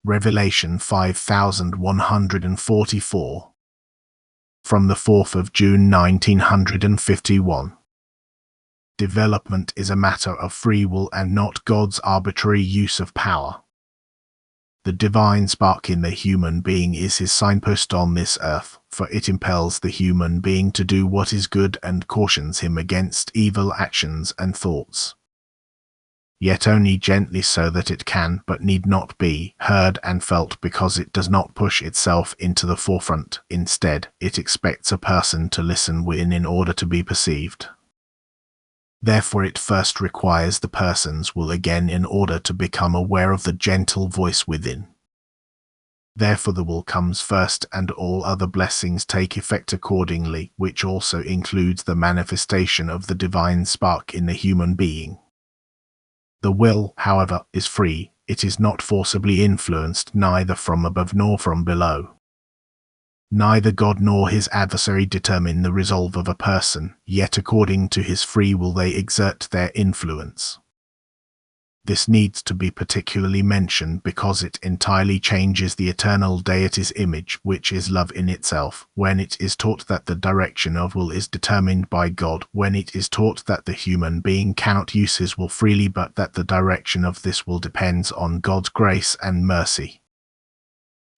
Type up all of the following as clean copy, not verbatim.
Revelation 5144. From the 4th of June 1951. Development is a matter of free will and not God's arbitrary use of power. The divine spark in the human being is his signpost on this earth, for it impels the human being to do what is good and cautions him against evil actions and thoughts. Yet only gently, so that it can but need not be heard and felt, because it does not push itself into the forefront. Instead, it expects a person to listen in order to be perceived. Therefore it first requires the person's will again in order to become aware of the gentle voice within. Therefore the will comes first, and all other blessings take effect accordingly, which also includes the manifestation of the divine spark in the human being. The will, however, is free. It is not forcibly influenced, neither from above nor from below. Neither God nor his adversary determine the resolve of a person, yet according to his free will they exert their influence. This needs to be particularly mentioned because it entirely changes the eternal deity's image, which is love in itself, when it is taught that the direction of will is determined by God, when it is taught that the human being cannot use his will freely but that the direction of this will depends on God's grace and mercy.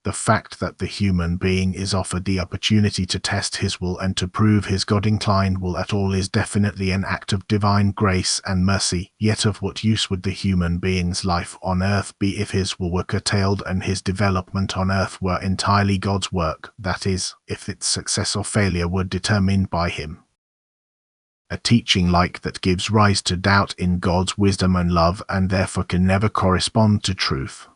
The fact that the human being is offered the opportunity to test his will and to prove his God-inclined will at all is definitely an act of divine grace and mercy, yet of what use would the human being's life on earth be if his will were curtailed and his development on earth were entirely God's work, that is, if its success or failure were determined by him? A teaching like that gives rise to doubt in God's wisdom and love, and therefore can never correspond to truth.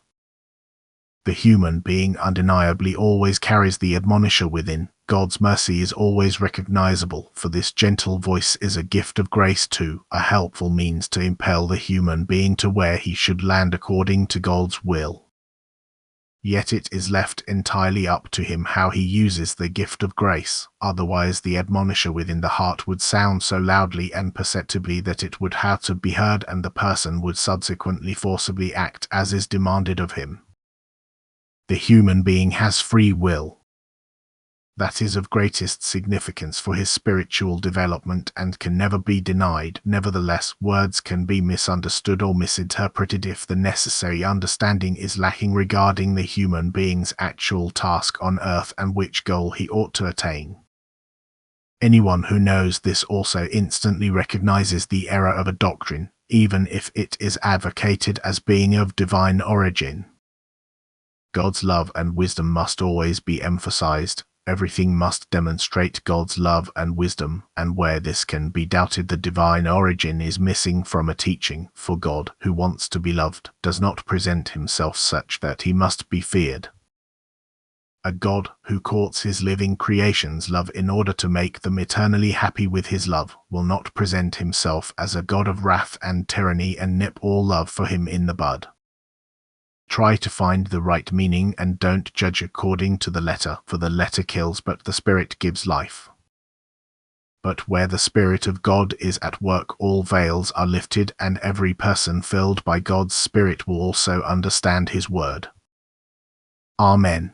The human being undeniably always carries the admonisher within. God's mercy is always recognizable, for this gentle voice is a gift of grace too, a helpful means to impel the human being to where he should land according to God's will. Yet it is left entirely up to him how he uses the gift of grace, otherwise the admonisher within the heart would sound so loudly and perceptibly that it would have to be heard, and the person would subsequently forcibly act as is demanded of him. The human being has free will. That is of greatest significance for his spiritual development and can never be denied. Nevertheless, words can be misunderstood or misinterpreted if the necessary understanding is lacking regarding the human being's actual task on earth and which goal he ought to attain. Anyone who knows this also instantly recognizes the error of a doctrine, even if it is advocated as being of divine origin. God's love and wisdom must always be emphasized. Everything must demonstrate God's love and wisdom, and where this can be doubted, the divine origin is missing from a teaching, for God, who wants to be loved, does not present himself such that he must be feared. A God who courts his living creation's love in order to make them eternally happy with his love will not present himself as a God of wrath and tyranny and nip all love for him in the bud. Try to find the right meaning and don't judge according to the letter, for the letter kills but the Spirit gives life. But where the Spirit of God is at work, all veils are lifted, and every person filled by God's Spirit will also understand his word. Amen.